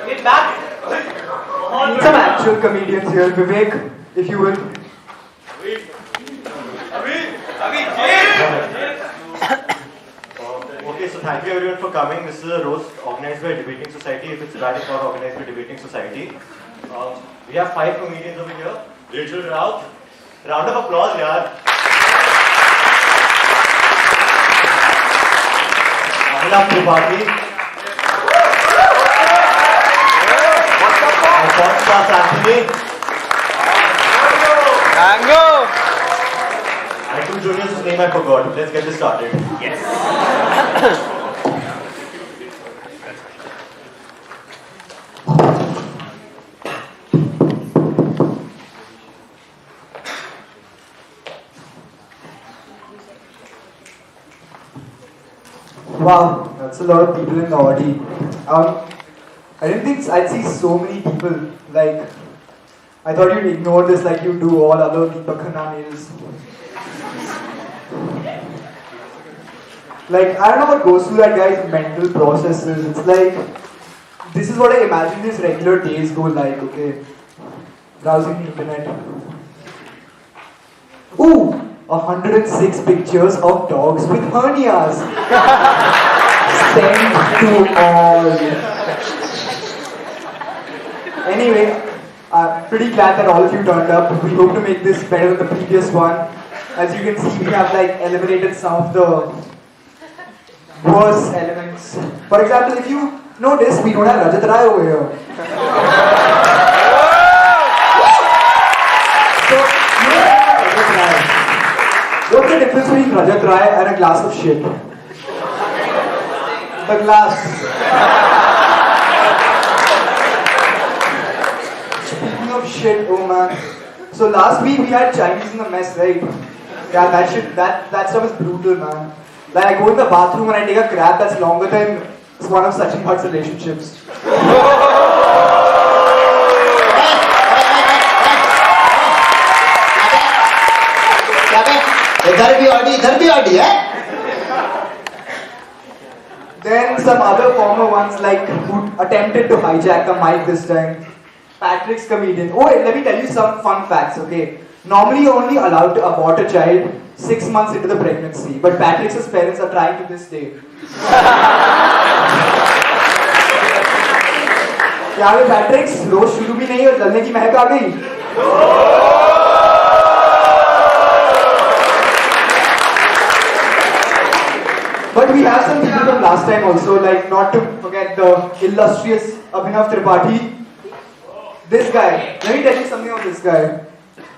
Get back! Need some actual comedians here. Vivek, if you will. Okay, so thank you everyone for coming. This is a roast organized by Debating Society. If it's bad, it's not organized by Debating Society. We have 5 comedians over here. Rijul, Raut. Round of applause, yaar. Abhinav, Alphonse and Saksham. And 2 juniors whose name I forgot. Let's get this started. Yes. Wow, that's a lot of people in the audience. I didn't think I'd see so many people. Like, I thought you'd ignore this like you do all other Deepakana meals. Like, I don't know what goes through that guy's mental processes. It's like, this is what I imagine his regular days go like, okay? Browsing the internet. Ooh, 106 pictures of dogs with hernias. Send to all. Anyway, I'm pretty glad that all of you turned up. We hope to make this better than the previous one. As you can see, we have like eliminated some of the worst elements. For example, if you notice, we don't have Rajat Rai over here. So, you don't have Rajat Rai. What's the difference between Rajat Rai and a glass of shit? The glass. Speaking of shit, oh man. So last week we had Chinese in the mess, right? Yeah, that stuff is brutal, man. Like, I go in the bathroom and I take a crap that's longer than one of Sachin Bhatt's relationships. Then some other former ones like who attempted to hijack the mic this time. Patrick's comedian. Oh wait, let me tell you some fun facts, okay? Normally you're only allowed to abort a child 6 months into the pregnancy, but Patrick's parents are trying to this day. क्या वे पैट्रिक्स रोज शुरू भी नहीं और जलने की महक आ गई? But we have some people from last time also, like not to forget the illustrious Abhinav Tripathi. This guy, let me tell you something about this guy.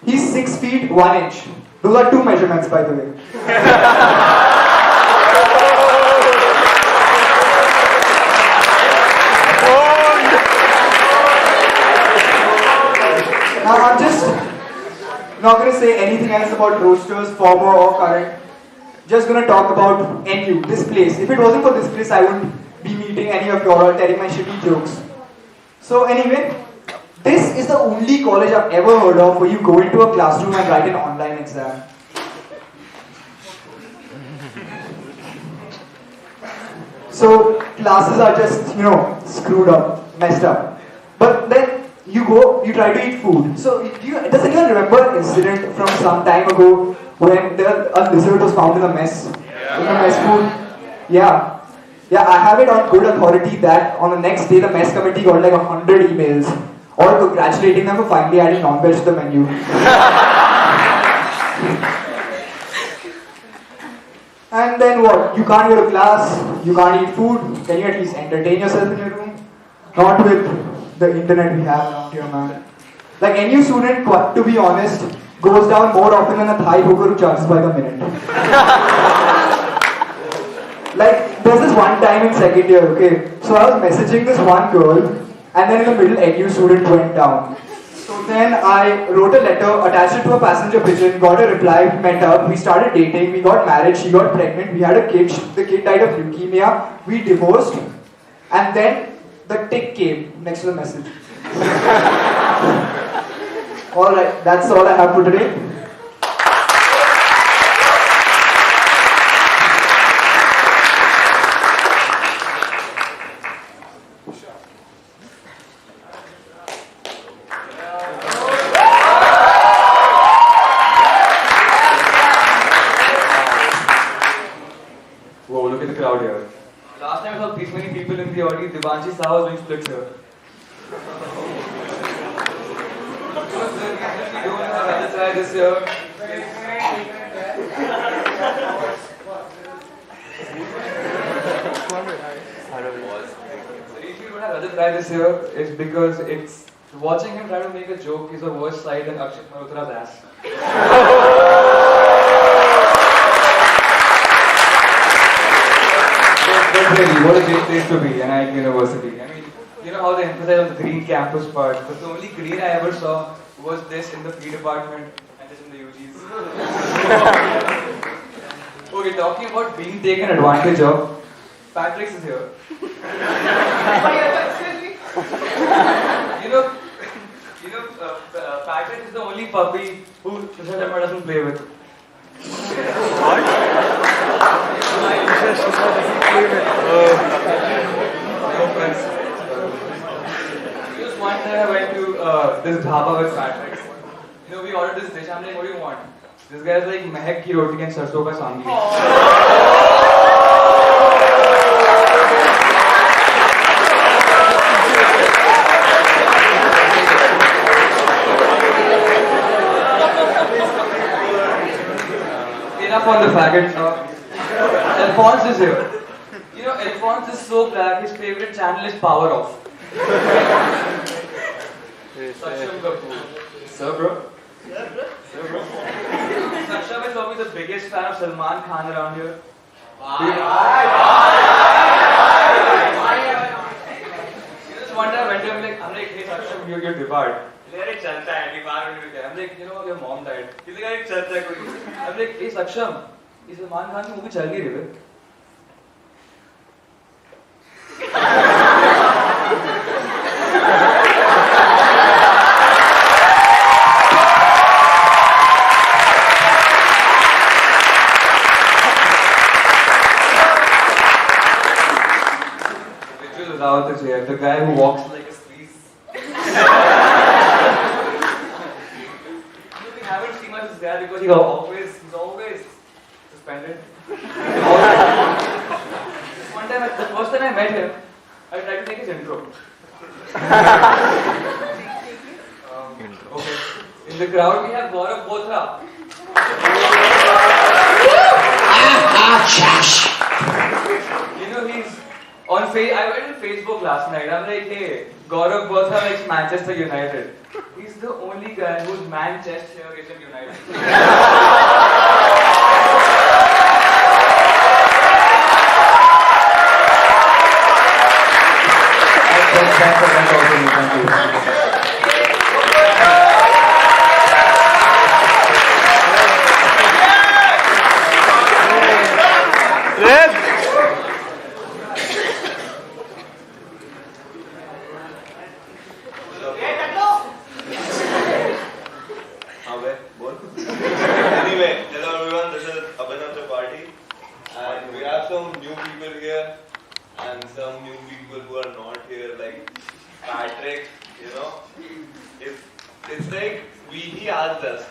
He's 6 feet 1 inch. Those are 2 measurements, by the way. Now, I'm just not going to say anything else about roasters, former or current. Just going to talk about NU, this place. If it wasn't for this place, I wouldn't be meeting any of you or telling my shitty jokes. So anyway, this is the only college I've ever heard of where you go into a classroom and write an online exam. So classes are just, screwed up, messed up. But then you try to eat food. So does anyone remember an incident from some time ago when a lizard was found in the mess? In the mess food? Yeah. Yeah, I have it on good authority that on the next day the mess committee got like 100 emails all congratulating them for finally adding non-veg to the menu. And then what? You can't go to class, you can't eat food, can you at least entertain yourself in your room? Not with the internet we have around here, man. Like any student, to be honest, goes down more often than a Thai hooker who charges by the minute. Like, there's this one time in second year, okay? So I was messaging this one girl, and then in the middle, NU student went down. So then I wrote a letter, attached it to a passenger pigeon, got a reply, we met up, we started dating, we got married, she got pregnant, we had a kid, the kid died of leukemia, we divorced, and then the tick came next to the message. Alright, that's all I have for today. last time I saw this many people in the audience, Devanshi Saha was doing splits here. We don't have Rajat Rai this year. If you don't have Rajat Rai this year, it's because it's watching him try to make a joke is a worse sight than Akshay Malhotra's ass. But really, what a great place to be, NIIT University. I mean, you know how they emphasize on the green campus part, but the only green I ever saw was this in the P department and this in the UGs. Okay, talking about being taken advantage of, Patrick is here. Patrick is the only puppy who Mr. Sharma doesn't play with. What? Just one time I went to this dhaba with Patrick. We ordered this dish. I'm like, what do you want? This guy's like, mehak ki roti and sarson ka sangi. Enough on the faggot. Alphonse is here. Alphonse is so black, his favorite channel is Power Off. Saksham Kapoor. Sir, bro. Saksham is probably the biggest fan of Salman Khan around here. Just one time I went to him, I'm like, hey Saksham, you're debarred. I'm like, your mom died. He's like, I'm like, hey Saksham, is Salman Khan ki movie chal gayi re? Rijul is here, the guy who walks like a sleaze. We haven't seen much of this guy because he's always suspended. One time, the first time I met him, I tried to take his intro. Okay. In the crowd, we have Gaurav Bothra. He's on I went on Facebook last night. I'm like, hey, Gaurav Bothra likes Manchester United. He's the only guy whose Manchester isn't United. Anyway, hello everyone, this is Abhinav and we have some new people here and some new people who are not here, like Patrick, It's like, he asked us,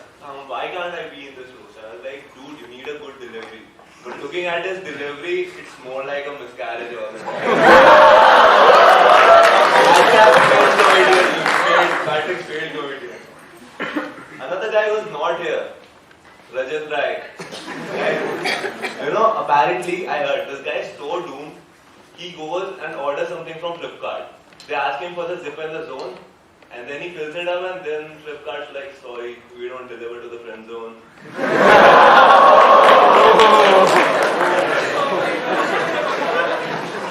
why can't I be in this roast? I was like, dude, you need a good delivery. But looking at his delivery, it's more like a miscarriage all the time. Patrick failed comedian. Another guy who's not here, Rajat Rai. Apparently, I heard this guy is so doomed, he goes and orders something from Flipkart. They ask him for the zip and the zone, and then he fills it up, and then Flipkart's like, sorry, we don't deliver to the friend zone.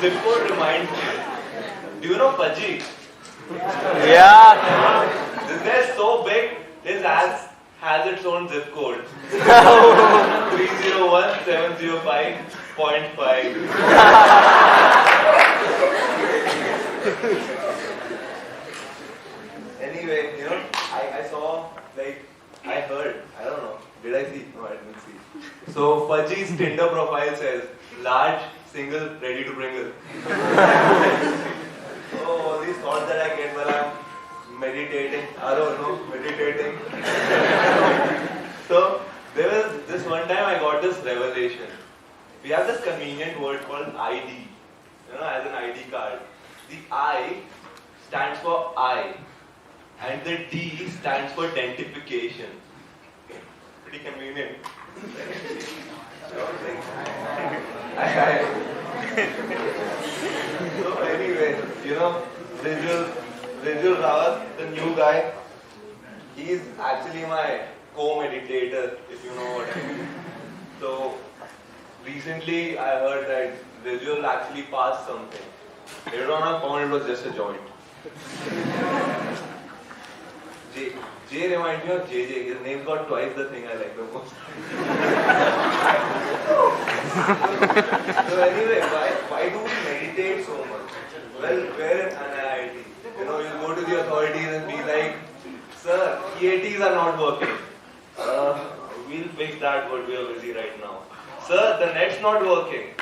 Zip code reminds me. Do you know Pudgy? Yeah. This guy is so big, his ass has its own zip code. 301705.5. Anyway, I saw, I heard, I don't know, did I see? No, I didn't see. So, Pudgy's Tinder profile says, large, single, ready to bringle. Oh, these thoughts that I get while I'm meditating. I don't know, meditating. So, there was this one time I got this revelation. We have this convenient word called ID. The I stands for I, and the D stands for dentification. Pretty convenient. So anyway, Rijul Rawat, the new guy, he's actually my co-meditator, if you know what I mean. So recently I heard that Rijul actually passed something. Later on I found it was just a joint. J reminds me of JJ. His name got twice the thing I like the most. So anyway, why do we meditate so much? Well, we're in NIIT. You go to the authorities and be like, sir, EATs are not working. We'll fix that, but we are busy right now. Sir, the net's not working.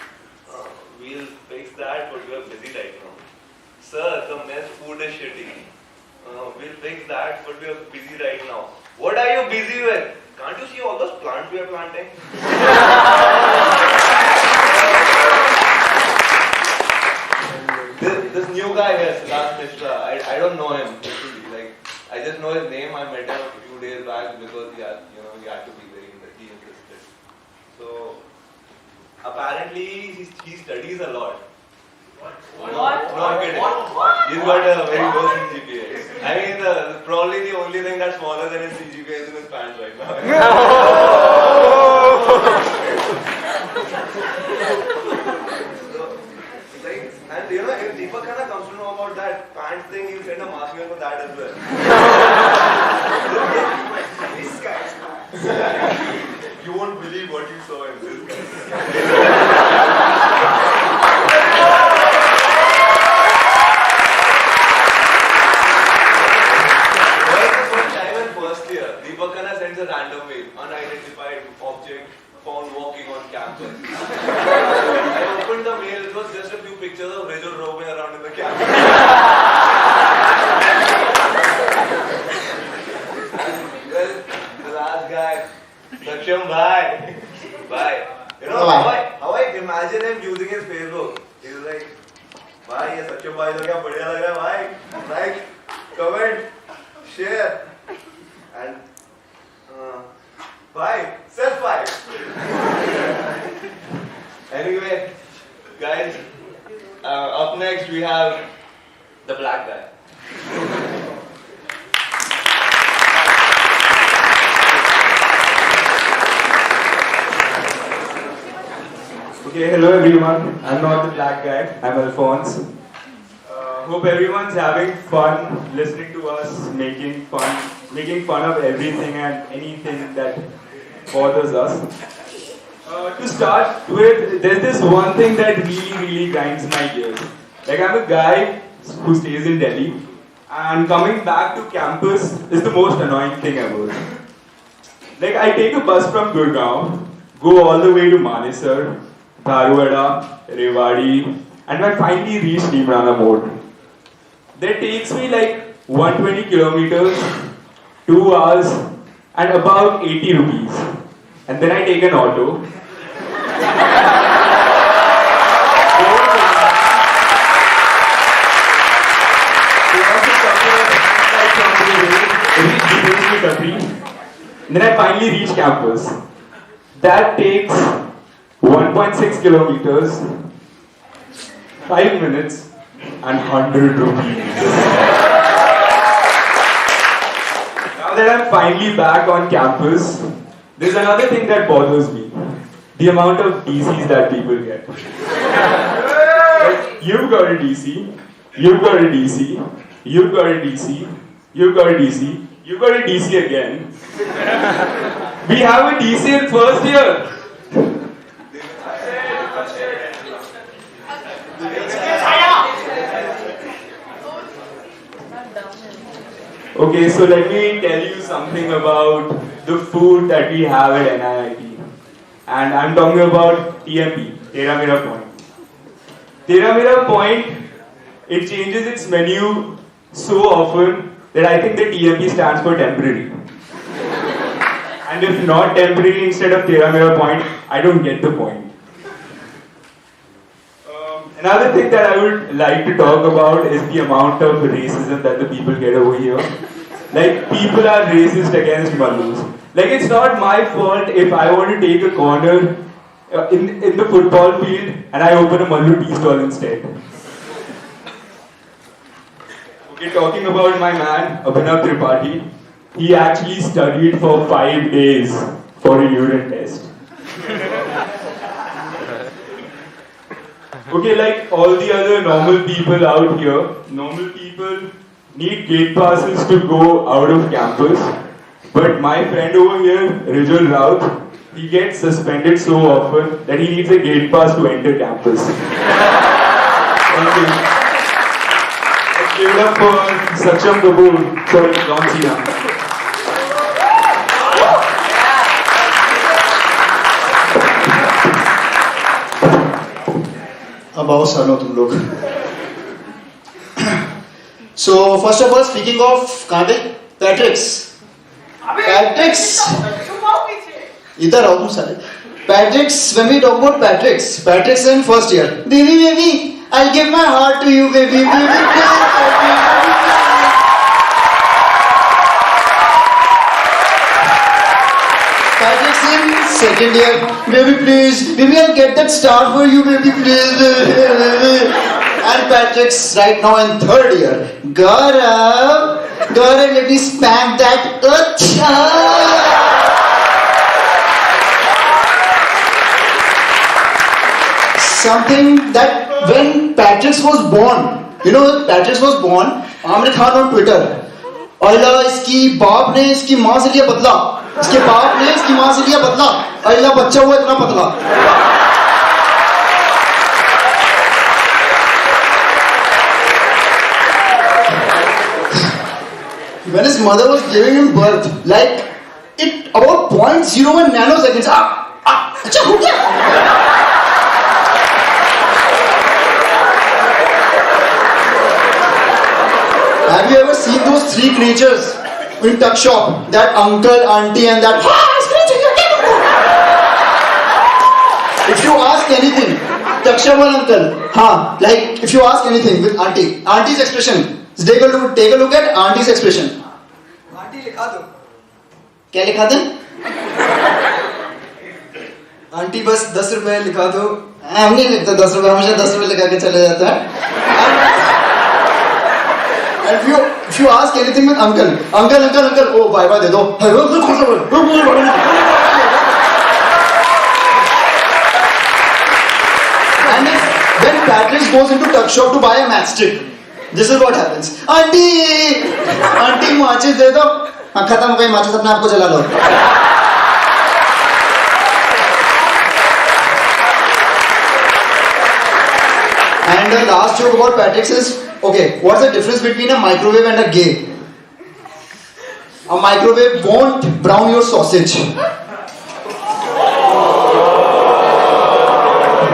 We'll fix that, but we are busy right now. Sir, the mess food is shitty. We'll fix that, but we are busy right now. What are you busy with? Can't you see all those plants we are planting? This new guy here, Siddhant, I don't know him. Like, I just know his name. I met him a few days back because he had to be very interested. So apparently he studies a lot. What? No, I'm kidding. He's got a very low CGPA. I mean, probably the only thing that's smaller than his CGPA is in his pants right now. And if Deepak comes to know about that pants thing, he'll send a mask for that as well. This guy's pants. You won't believe what you saw in this guy. Sends a random mail, unidentified object found walking on campus. I opened the mail, it was just a few pictures of Rijul roaming around in the campus. Well, the last guy, Saksham bhai. Bhai. How I imagine him using his Facebook. He's like, bhai, ye Saksham bhai to kya badhiya lag raha hai, bhai. Like, comment, share. And bye. Self-bye. Anyway, guys, up next we have the black guy. Okay, hello everyone. I'm not the black guy. I'm Alphonse. Hope everyone's having fun listening to us, making fun of everything and anything that bothers us. To start with, there's this one thing that really grinds my gears. Like, I'm a guy who stays in Delhi, and coming back to campus is the most annoying thing ever. Like, I take a bus from Gurgaon, go all the way to Manesar, Dharwada, Rewari, and I finally reach Nimrana Mode. That takes me like 120 kilometers, 2 hours, and about 80 rupees. And then I take an auto. Then I finally reach campus. That takes 1.6 kilometers, 5 minutes, and 100 rupees. Now that I'm finally back on campus, there's another thing that bothers me. The amount of DCs that people get. Like, you've got a DC, you've got a DC, you've got a DC, you've got a DC, you've got a DC again. We have a DC in first year. Okay, so let me tell you something about the food that we have at NIIT. And I'm talking about TMP, Tera Mera Point. Tera Mera Point, it changes its menu so often that I think the TMP stands for temporary. And if not temporary instead of Tera Mera Point, I don't get the point. Another thing that I would like to talk about is the amount of racism that the people get over here. Like, people are racist against Mallus. Like, it's not my fault if I want to take a corner in the football field and I open a Mallu tea stall instead. Okay, talking about my man, Abhinav Tripathi, he actually studied for 5 days for a urine test. Okay, like all the other normal people out here, normal people need gate passes to go out of campus. But my friend over here, Rijul, he gets suspended so often that he needs a gate pass to enter campus. Thank you. Let's give it up for Saksham Sorry, John Cena. बहुत सालों तुम लोग. So first of all, speaking of कहाँ पे? Patrick's. इधर आओ तुम सारे. Patrick's. When we talk about Patrick's in first year. Baby, I'll give my heart to you, baby. Patrick's in second year. Baby, please. Baby, I'll get that star for you, baby, please. And Patrick's right now in third year. Gaurav, let me spank that. Something that when Patrick's was born, Amir Khan on Twitter. Allah, इसकी बाप ने इसकी माँ से लिया बदला. इसके बाप ने इसकी माँ से लिया बदला. अल्लाह बच्चा हुआ इतना पतला. When his mother was giving him birth, like it about 0.01 nanoseconds. अच्छा हो गया. Have you ever seen those three creatures in tuck shop? That uncle, auntie, and that. If you ask anything, tuck shop or uncle, like if you ask anything with auntie's expression, take a look at auntie's expression. Aunty लिखा दो. क्या लिखा दें? Aunty बस 10 रुपए लिखा दो. हम नहीं लिखते 10 रुपए, हमेशा 10 रुपए लिखा के चले जाता है. And if you ask anything with uncle, oh bye दे दो. And when Patrick goes into tuck shop to buy a matchstick, this is what happens. Aunty माचिस दे दो. खत्म हो गई माचिस, अपने आप को जला लो. And the last joke about Patrick's is, okay, what's the difference between a microwave and a gay? A microwave won't brown your sausage.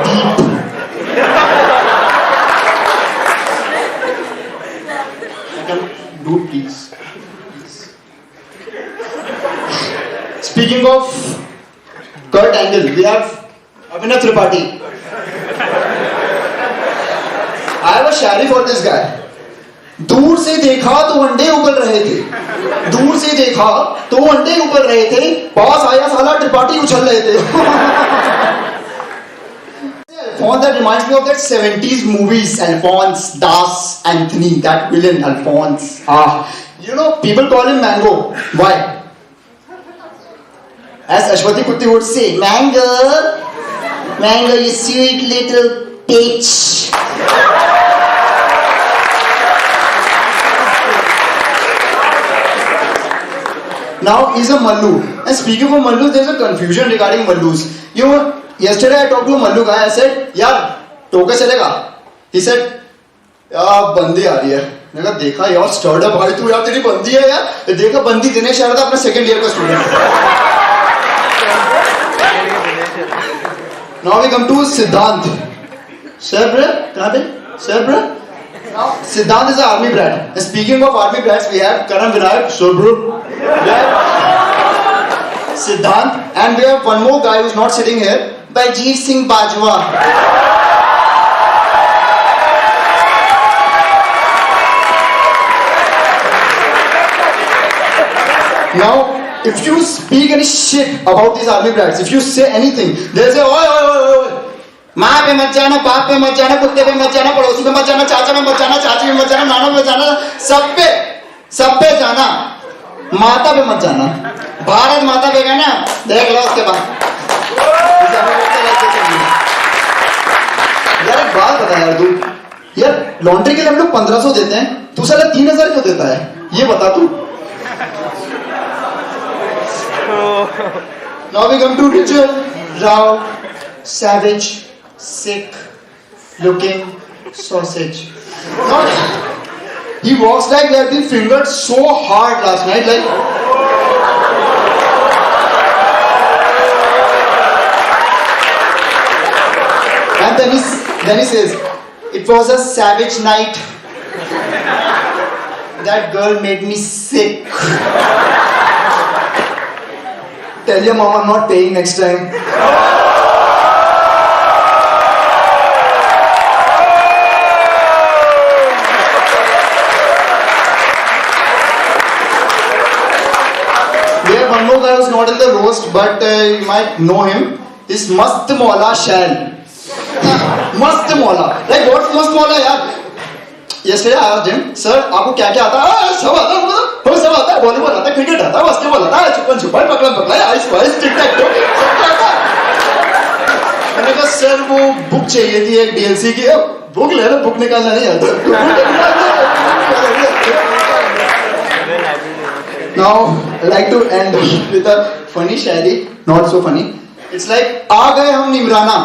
Deep. Dude, please. Speaking of Kurt Angle, we have Abhinav Tripathi. I have a Shayari for this guy. दूर से देखा तो अंडे उबल रहे थे. पास आया साला त्रिपाठी उछल रहे थे. Alphonse, that reminds me of that 70s movies. Alphonse, Das, Anthony, that villain Alphonse. You know, people call him Mango. Why? As Ashwati Kutti would say, Mango, you sweet little bitch. Now he's a Mallu. And speaking of Mallu, there's a confusion regarding Mallus. You know, yesterday I talked to a Mallu guy. I said, "Yaar, टोके चलेगा?" He said, "यार बंदी आ रही है." मैंने कहा देखा यार स्टर्ड अप भाई तू यार, तेरी बंदी है यार. देखा बंदी दिनेश आ रहा था, अपना सेकंड ईयर का student. Now we come to Siddhant. Sir, bro, कहाँ पे? Sir, bro. Now Siddhant is an army brat. And speaking of army brats, we have Karan Vinayak. Sir, bro. Siddhant, and we have one more guy who's not sitting here, Baljeet Singh Bajwa. Now, if you speak any shit about these army brats, if you say anything, they'll say, oi, oi, oi, oi, oi. माँ पे मत जाना, बाप पे मत जाना, कुत्ते पे मत जाना, पड़ोसी पे मत जाना, चाचा पे मत जाना, चाची पे मत जाना, नाना पे मत जाना, सब पे जाना, माता पे मत जाना। भारत माता पे गया ना, देख लो उसके बाद। यार एक बात बता यार तू, यार लॉन्ड्री के लिए हम लोग 1500 देते हैं, तू साला 3000 क्यों देता है? ये बता तू। Now we come to Rijul, Rao, savage, sick, looking sausage. Not, he walks like he had been fingered so hard last night, like. And then he says, it was a savage night. That girl made me sick. Tell your mom I'm not paying next time. We have one more guy who's not in the roast, but you might know him. Is Mast Maula Shal. Mast Maula. Like what's Mast Maula, yaar? Yesterday I asked him, sir, आपको क्या क्या आता है? सब आता है, मतलब सब आता है, वॉलीबॉल आता है, क्रिकेट आता है, बास्केटबॉल आता है, छुपन छुपाई, पकड़म पकड़ाई, ice vice, tick tech to, सब आता है। मैंने कहा सर वो बुक चाहिए थी एक DLC की, बुक ले लो, बुक निकालना नहीं आता। Now I like to end with a funny Shayari, not so funny. It's like आ गए हम निमराना,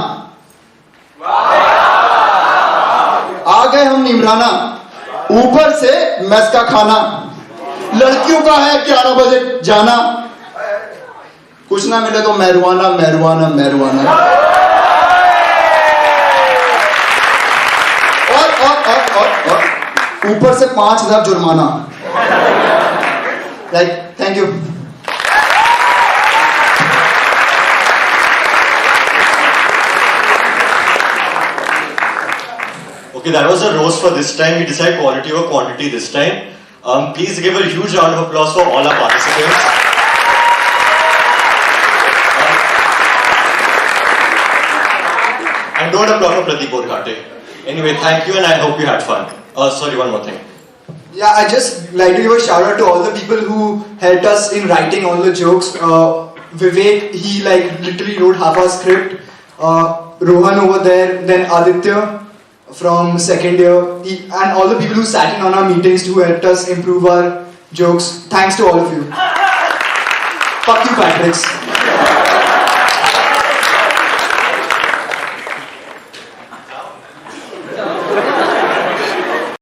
आ गए हम निमराना, ऊपर से मेस का खाना, लड़कियों का है 11 बजे जाना, कुछ ना मिले तो मेहरवाना मेहरवाना मेहरवाना, और ऊपर से 5000 जुर्माना। Like, thank you. Okay, that was a roast for this time. We decide quality over quantity this time. Please give a huge round of applause for all our participants. And don't applaud for Pradeep Borghate. Anyway, thank you and I hope you had fun. Sorry, one more thing. Yeah, I just like to give a shout out to all the people who helped us in writing all the jokes. Vivek, he like literally wrote half our script. Rohan over there, then Aditya from second year, and all the people who sat in on our meetings who helped us improve our jokes. Thanks to all of you. Fuck you, Patricks.